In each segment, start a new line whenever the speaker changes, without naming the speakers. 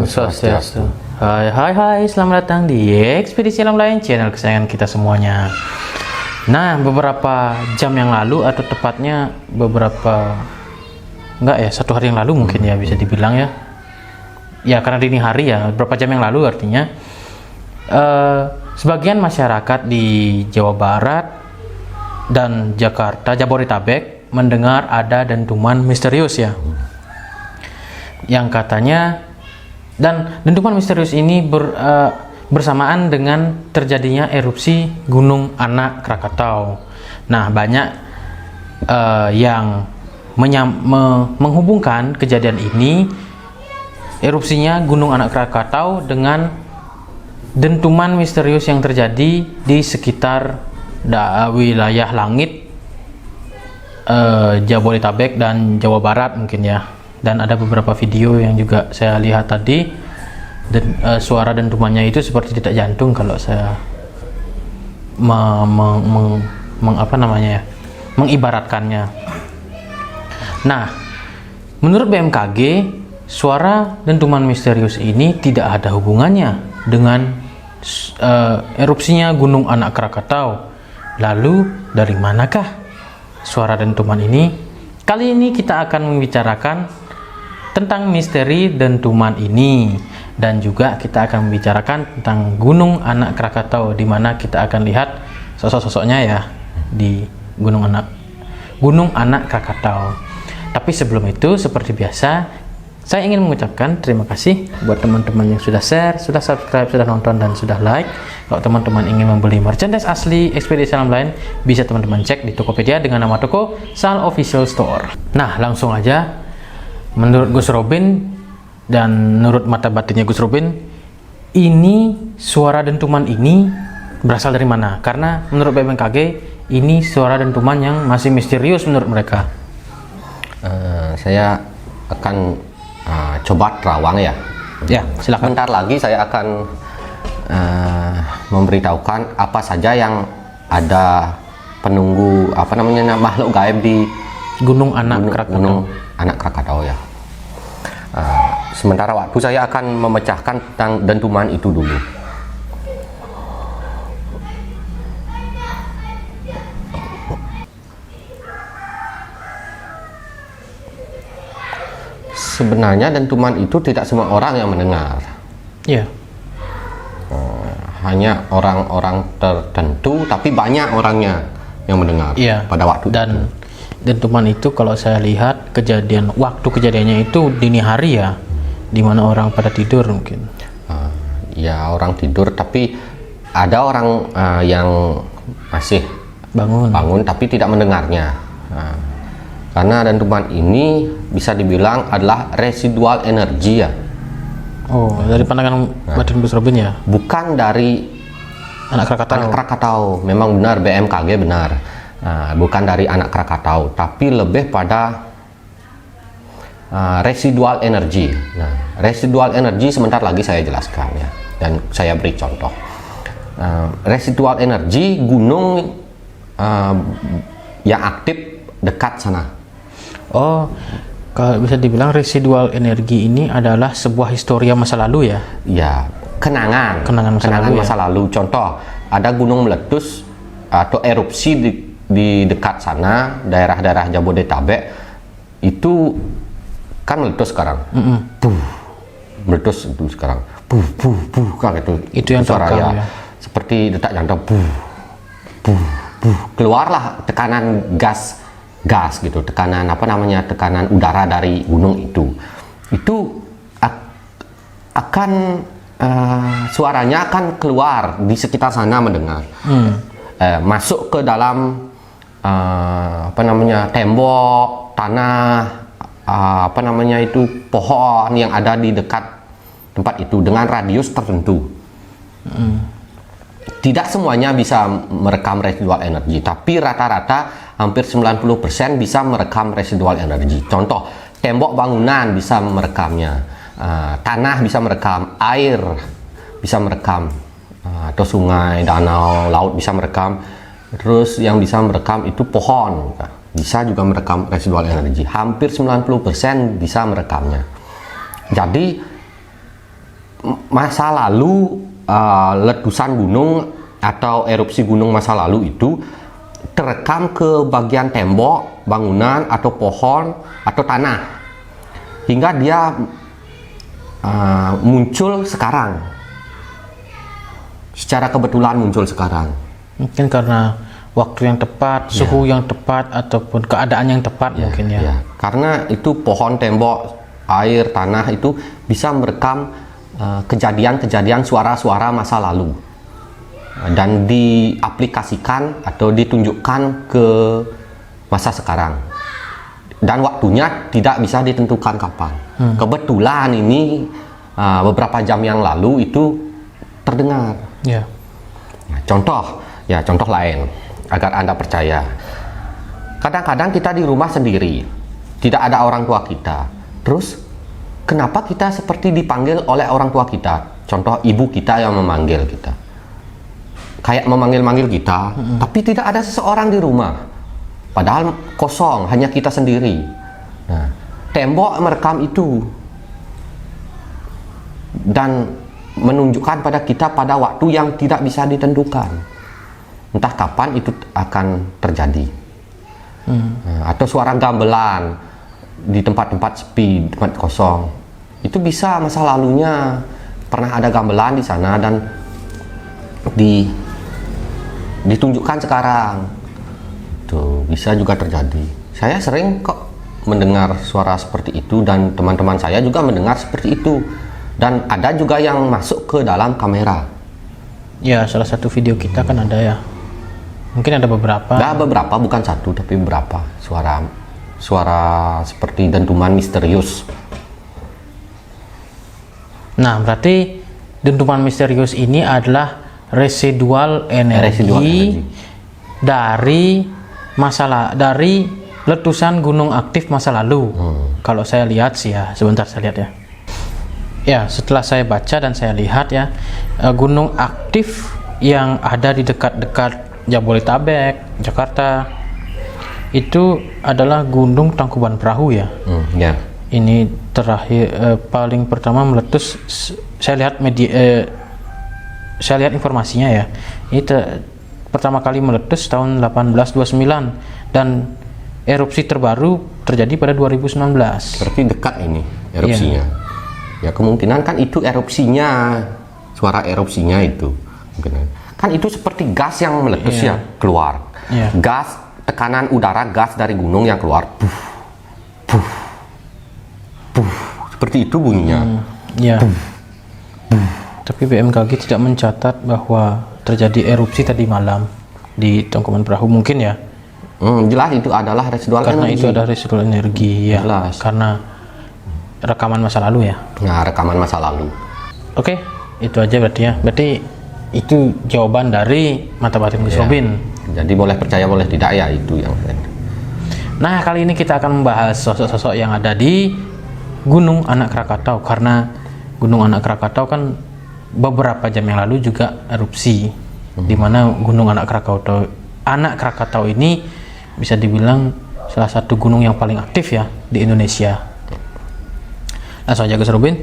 Om Swastiastu. Hai, selamat datang di Ekspedisi Alam Lain, channel kesayangan kita semuanya. Nah, beberapa jam yang lalu, atau tepatnya satu hari yang lalu mungkin ya bisa dibilang ya. Ya karena dini hari ya, beberapa jam yang lalu artinya sebagian masyarakat di Jawa Barat dan Jakarta, Jabodetabek mendengar ada dentuman misterius ya. Yang katanya, dan dentuman misterius ini bersamaan dengan terjadinya erupsi Gunung Anak Krakatau. Nah, banyak yang menghubungkan kejadian ini, erupsinya Gunung Anak Krakatau, dengan dentuman misterius yang terjadi di sekitar wilayah langit Jabodetabek dan Jawa Barat mungkin ya. Dan ada beberapa video yang juga saya lihat tadi, dan suara dentumannya itu seperti detak jantung kalau saya mengibaratkannya. Nah, menurut BMKG, suara dentuman misterius ini tidak ada hubungannya dengan erupsinya Gunung Anak Krakatau. Lalu dari manakah suara dentuman ini? Kali ini kita akan membicarakan tentang misteri dentuman ini, dan juga kita akan membicarakan tentang Gunung Anak Krakatau, di mana kita akan lihat sosok-sosoknya ya di Gunung Anak Krakatau. Tapi sebelum itu, seperti biasa, saya ingin mengucapkan terima kasih buat teman-teman yang sudah share, sudah subscribe, sudah nonton, dan sudah like. Kalau teman-teman ingin membeli merchandise asli Ekspedisi Alam Lain, bisa teman-teman cek di Tokopedia dengan nama toko Sal Official Store. Nah, langsung aja. Menurut Gus Robin dan menurut mata batinnya Gus Robin, ini suara dentuman ini berasal dari mana? Karena menurut BMKG ini suara dentuman yang masih misterius menurut mereka.
Saya akan coba terawang ya.
Ya, silakan.
Bentar lagi saya akan memberitahukan apa saja yang ada penunggu makhluk gaib di
Gunung Anak Krakatau
ya. Sementara waktu saya akan memecahkan tentang dentuman itu dulu. Sebenarnya dentuman itu tidak semua orang yang mendengar.
Iya.
Hanya orang-orang tertentu, tapi banyak orangnya yang mendengar pada waktu itu.
Dentuman itu kalau saya lihat waktu kejadiannya itu dini hari ya, dimana orang pada tidur mungkin.
Ya, orang tidur, tapi ada orang yang masih bangun tapi tidak mendengarnya. Karena dentuman ini bisa dibilang adalah residual energi ya. Oh,
dari pandangan batin Gus Robin ya?
Bukan dari
Anak
Krakatau. Memang benar, BMKG benar. Bukan dari Anak Krakatau, tapi lebih pada residual energi. Nah, residual energi sebentar lagi saya jelaskan ya, dan saya beri contoh. Residual energi gunung yang aktif dekat sana.
Oh, kalau bisa dibilang residual energi ini adalah sebuah historia masa lalu ya?
Ya, kenangan masa lalu. Contoh, ada gunung meletus atau erupsi di dekat sana, daerah-daerah Jabodetabek itu kan meletus sekarang. Meletus itu sekarang. Kan itu yang suaranya ya. Seperti detak jantung. Keluarlah tekanan gas gitu, tekanan tekanan udara dari gunung itu akan suaranya akan keluar di sekitar sana mendengar. Masuk ke dalam tembok, tanah, pohon yang ada di dekat tempat itu dengan radius tertentu. Tidak semuanya bisa merekam residual energi, tapi rata-rata hampir 90% bisa merekam residual energi. Contoh, tembok bangunan bisa merekamnya, tanah bisa merekam, air bisa merekam, atau sungai, danau, laut bisa merekam. Terus yang bisa merekam itu pohon, bisa juga merekam residual energi. Hampir 90% bisa merekamnya. Jadi masa lalu letusan gunung atau erupsi gunung masa lalu itu terekam ke bagian tembok, bangunan atau pohon atau tanah hingga dia muncul sekarang. Secara kebetulan muncul sekarang.
Mungkin karena waktu yang tepat, suhu yang tepat, ataupun keadaan yang tepat mungkin ya.
Karena itu pohon, tembok, air, tanah itu bisa merekam kejadian-kejadian suara-suara masa lalu dan diaplikasikan atau ditunjukkan ke masa sekarang. Dan waktunya tidak bisa ditentukan kapan. Kebetulan ini beberapa jam yang lalu itu terdengar.
Ya.
Contoh lain agar Anda percaya. Kadang-kadang kita di rumah sendiri, tidak ada orang tua kita. Terus kenapa kita seperti dipanggil oleh orang tua kita? Contoh ibu kita yang memanggil kita. Kayak memanggil-manggil kita, tapi tidak ada seseorang di rumah. Padahal kosong, hanya kita sendiri. Nah, tembok merekam itu. Dan menunjukkan pada kita pada waktu yang tidak bisa ditentukan. Entah kapan itu akan terjadi. Atau suara gamelan di tempat-tempat sepi, tempat kosong. Itu bisa masa lalunya pernah ada gamelan di sana dan ditunjukkan sekarang. Tuh, bisa juga terjadi. Saya sering kok mendengar suara seperti itu dan teman-teman saya juga mendengar seperti itu. Dan ada juga yang masuk ke dalam kamera.
Ya, salah satu video kita kan ada ya. Mungkin ada beberapa.
Ada beberapa, bukan satu tapi beberapa suara seperti dentuman misterius. Nah,
berarti dentuman misterius ini adalah residual energi dari letusan gunung aktif masa lalu. Kalau saya lihat sih ya, sebentar saya lihat ya. Ya, setelah saya baca dan saya lihat ya, gunung aktif yang ada di dekat-dekat Jabodetabek, Jakarta, itu adalah Gunung Tangkuban Perahu ya. Ini terakhir paling pertama meletus. Saya lihat saya lihat informasinya ya. Ini pertama kali meletus tahun 1829 dan erupsi terbaru terjadi pada 2019.
Berarti dekat ini erupsinya. Ya kemungkinan kan itu erupsinya, suara erupsinya itu. Kan itu seperti gas yang meletus ya keluar. Gas, tekanan udara gas dari gunung yang keluar. Puff, puff, puff. Seperti itu bunyinya.
Tapi BMKG tidak mencatat bahwa terjadi erupsi tadi malam di Tangkuban Perahu mungkin ya.
Jelas itu adalah residual
karena
energi.
Itu ada residual energi ya.
Jelas.
Karena rekaman masa lalu ya.
Nah, rekaman masa lalu.
Oke, itu aja berarti ya. Berarti itu jawaban dari Mata Batin Gus Robin.
Jadi boleh percaya boleh tidak ya itu yang.
Nah, kali ini kita akan membahas sosok-sosok yang ada di Gunung Anak Krakatau, karena Gunung Anak Krakatau kan beberapa jam yang lalu juga erupsi. Di mana Gunung Anak Krakatau ini bisa dibilang salah satu gunung yang paling aktif ya di Indonesia. Langsung aja Gus Robin.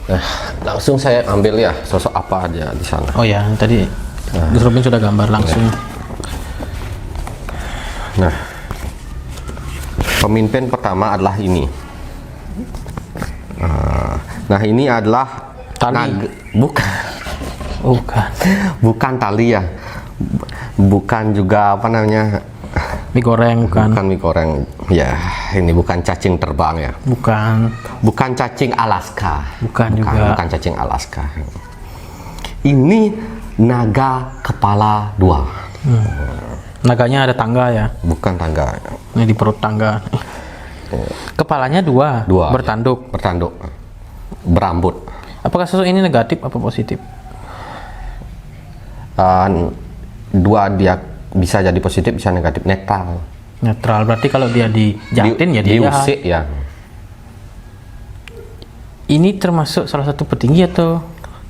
Nah, langsung saya ambil ya sosok apa aja di sana.
Oh ya, tadi Gus Robin sudah gambar langsung.
Nah, pemimpin pertama adalah ini. Nah, ini adalah
Tali.
Bukan tali ya. Bukan juga apa namanya?
Mie goreng bukan.
Bukan mie goreng. Ya, ini bukan cacing terbang ya. Bukan cacing Alaska.
Bukan juga.
Bukan cacing Alaska. Ini naga kepala 2.
Naganya ada tangga ya?
Bukan tangga.
Ini di perut tangga. Kepalanya dua. Bertanduk.
Berambut.
Apakah sosok ini negatif apa positif?
Dua, dia bisa jadi positif, bisa negatif, netral.
Berarti kalau dia dijahatin ya dia
diusik ya.
Ini termasuk salah satu petinggi atau?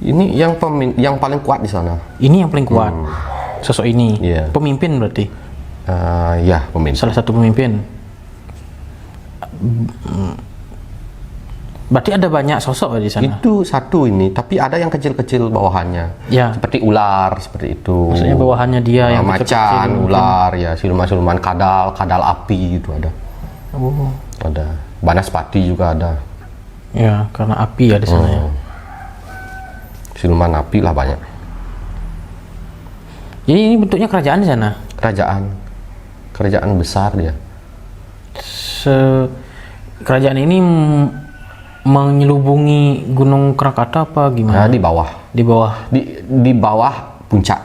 Ini yang paling kuat di sana.
Ini yang paling kuat. Sosok ini. Pemimpin berarti.
Ya, pemimpin.
Salah satu pemimpin. Berarti ada banyak sosok di sana.
Itu satu ini, tapi ada yang kecil-kecil bawahannya.
Ya.
Seperti ular, seperti itu.
Maksudnya bawahannya dia yang
macan,
kecil-kecil mungkin.
ular, ya siluman-siluman kadal api itu ada.
Oh.
Ada. Banaspati juga ada.
Ya, karena api ya di sana ya.
Siluman api lah banyak.
Jadi ini bentuknya kerajaan di sana.
Kerajaan besar dia.
Kerajaan ini menyelubungi Gunung Krakatau apa gimana?
Nah, di bawah.
Di bawah.
Di bawah puncak.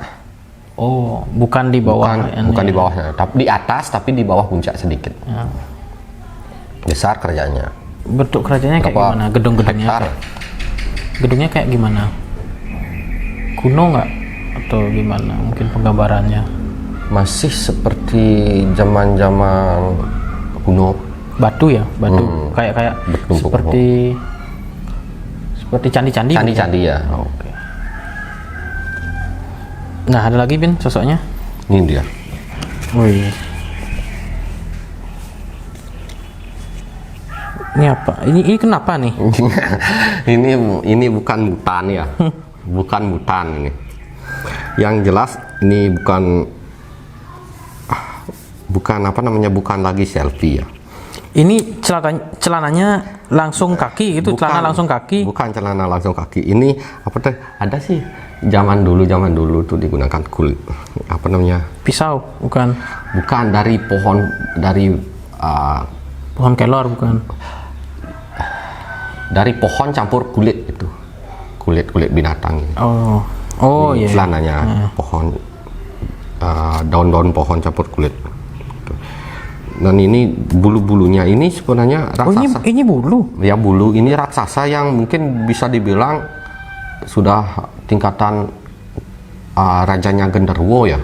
Oh, bukan di bawah.
Bukan di bawahnya, tapi di atas, tapi di bawah puncak sedikit.
Ya.
Besar kerajanya.
Bentuk kerajaannya kayak
Berapa
gimana? Gedung-gedungnya?
hektar?
Gedungnya kayak gimana? Kuno nggak? Atau gimana? Mungkin penggambarannya?
Masih seperti zaman-zaman kuno.
Batu ya, batu. Kayak
Bertumpuk.
seperti candi-candi.
Candi-candi ya.
Oh, oke. Nah, ada lagi Bin sosoknya?
Ini dia.
Wih. Ini apa? Ini kenapa nih?
ini bukan mutan ya. Bukan mutan ini. Yang jelas ini bukan apa namanya, bukan lagi selfie ya.
Ini celananya langsung kaki gitu, celana langsung kaki.
Bukan celana langsung kaki. Ini apa tuh? Ada sih zaman dulu tuh digunakan kulit. Apa namanya?
Pisau, bukan?
Bukan, dari pohon, dari
Pohon kelor, bukan?
dari pohon campur kulit itu. Kulit binatang ini.
Oh iya.
Celananya pohon, daun-daun pohon campur kulit. Dan ini bulu-bulunya ini sebenarnya raksasa.
Oh, ini bulu.
Ya, bulu ini raksasa yang mungkin bisa dibilang sudah tingkatan rajanya genderuwo ya.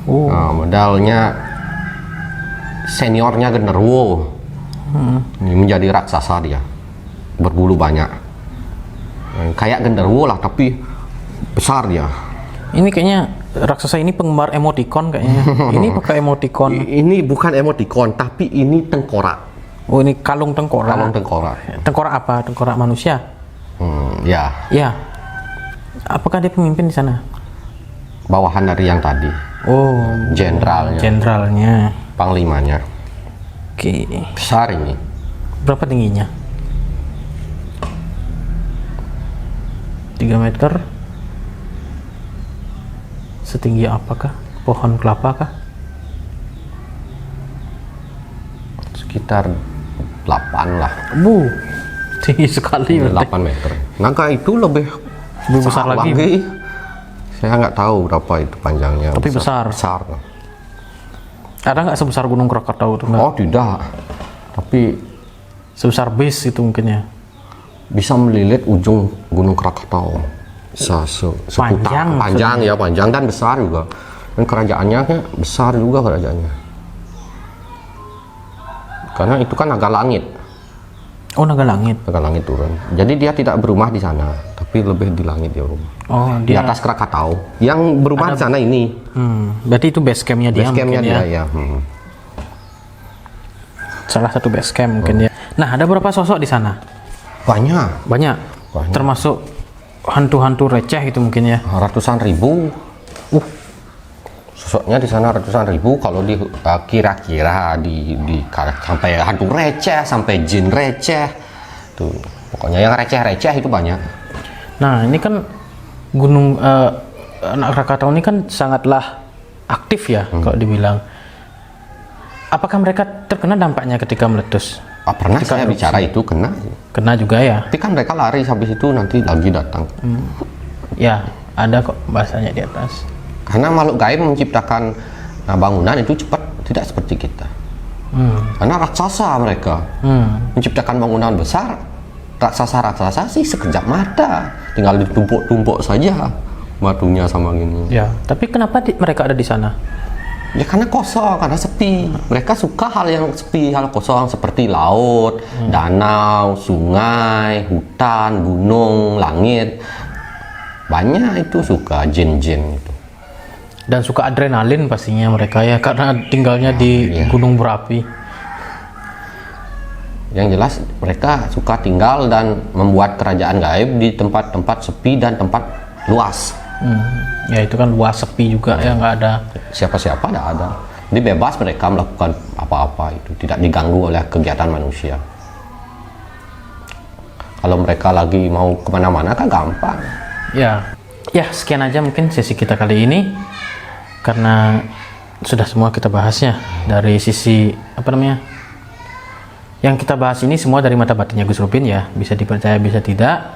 Oh.
Modalnya seniornya genderuwo. Ini menjadi raksasa dia. Berbulu banyak. Kayak genderuwo lah, tapi besar dia.
Ini kayaknya raksasa ini penggemar emoticon kayaknya. Ini pakai emoticon.
Ini bukan emoticon, tapi ini tengkorak.
Oh, ini kalung tengkorak.
Kalung tengkorak.
Tengkorak apa? Tengkorak manusia?
Ya.
Ya. Apakah dia pemimpin di sana?
Bawahan dari yang tadi.
Oh, jenderalnya.
Panglimanya.
Oke.
Besar ini.
Berapa tingginya? 3 meter. Setinggi apakah? Pohon kelapa kah?
Sekitar 8 lah.
Tinggi sekali.
8 meter. Naga itu lebih
besar lagi.
Saya nggak tahu berapa itu panjangnya.
Tapi besar. Ada nggak sebesar Gunung Krakatau itu?
Oh, tidak. Tapi
sebesar bis itu mungkin ya.
Bisa melilit ujung Gunung Krakatau. Bisa panjang ya, panjang dan besar juga. Dan kerajaannya besar juga kerajaannya. Karena itu kan naga langit.
Oh, naga langit.
Naga langit turun. Jadi dia tidak berumah di sana, tapi lebih di langit dia rumah.
Oh,
di atas Krakatau. Yang berumah di sana ini.
Berarti itu base campnya dia.
Base campnya dia ya.
Salah satu base camp mungkin ya. Nah, ada berapa sosok di sana?
Banyak.
Termasuk hantu-hantu receh itu mungkin ya.
Ratusan ribu. Sosoknya di sana ratusan ribu. Kalau di kira-kira di sampai hantu receh, sampai jin receh. Tuh, pokoknya yang receh-receh itu banyak.
Nah, ini kan Gunung Krakatau ini kan sangatlah aktif ya kalau dibilang. Apakah mereka terkena dampaknya ketika meletus?
Pernah saya bicara itu kena
juga ya.
Tapi kan mereka lari, habis itu nanti lagi datang.
Ya, ada kok bahasanya di atas.
Karena makhluk gaib menciptakan bangunan itu cepat, tidak seperti kita. Karena raksasa mereka menciptakan bangunan besar. Raksasa sih sekejap mata, tinggal ditumpuk-tumpuk saja batunya sama gini.
Ya, tapi kenapa mereka ada di sana?
Ya karena kosong, karena sepi. Mereka suka hal yang sepi, hal kosong seperti laut, danau, sungai, hutan, gunung, langit. Banyak itu suka jin-jin itu.
Dan suka adrenalin pastinya mereka ya, karena tinggalnya di gunung berapi.
Yang jelas mereka suka tinggal dan membuat kerajaan gaib di tempat-tempat sepi dan tempat luas.
Ya itu kan luas, sepi juga ya, nggak ada
Siapa-siapa tidak ada. Jadi bebas mereka melakukan apa-apa itu, tidak diganggu oleh kegiatan manusia. Kalau mereka lagi mau kemana-mana kan gampang.
ya. Sekian aja mungkin sesi kita kali ini, karena sudah semua kita bahasnya dari sisi yang kita bahas ini semua dari mata batinnya Gus Rubin ya, bisa dipercaya bisa tidak,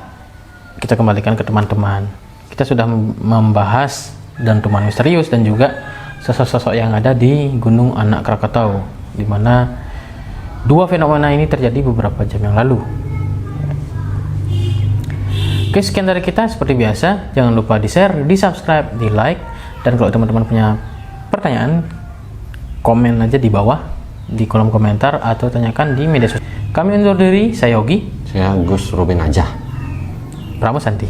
kita kembalikan ke teman-teman. Kita sudah membahas dentuman misterius dan juga sosok-sosok yang ada di Gunung Anak Krakatau, di mana dua fenomena ini terjadi beberapa jam yang lalu. Oke, sekian dari kita. Seperti biasa, jangan lupa di share, di subscribe, di like, dan kalau teman-teman punya pertanyaan, komen aja di bawah di kolom komentar atau tanyakan di media sosial. Kami undur diri, saya Yogi,
Saya Gus Rubin aja.
Pramu Santi.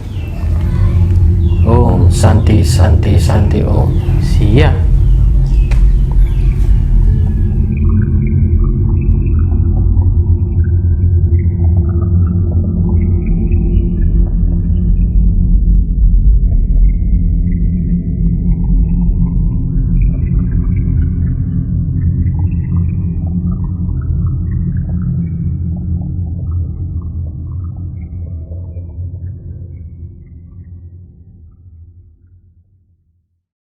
Om Santi Santi Santi Om. Sia.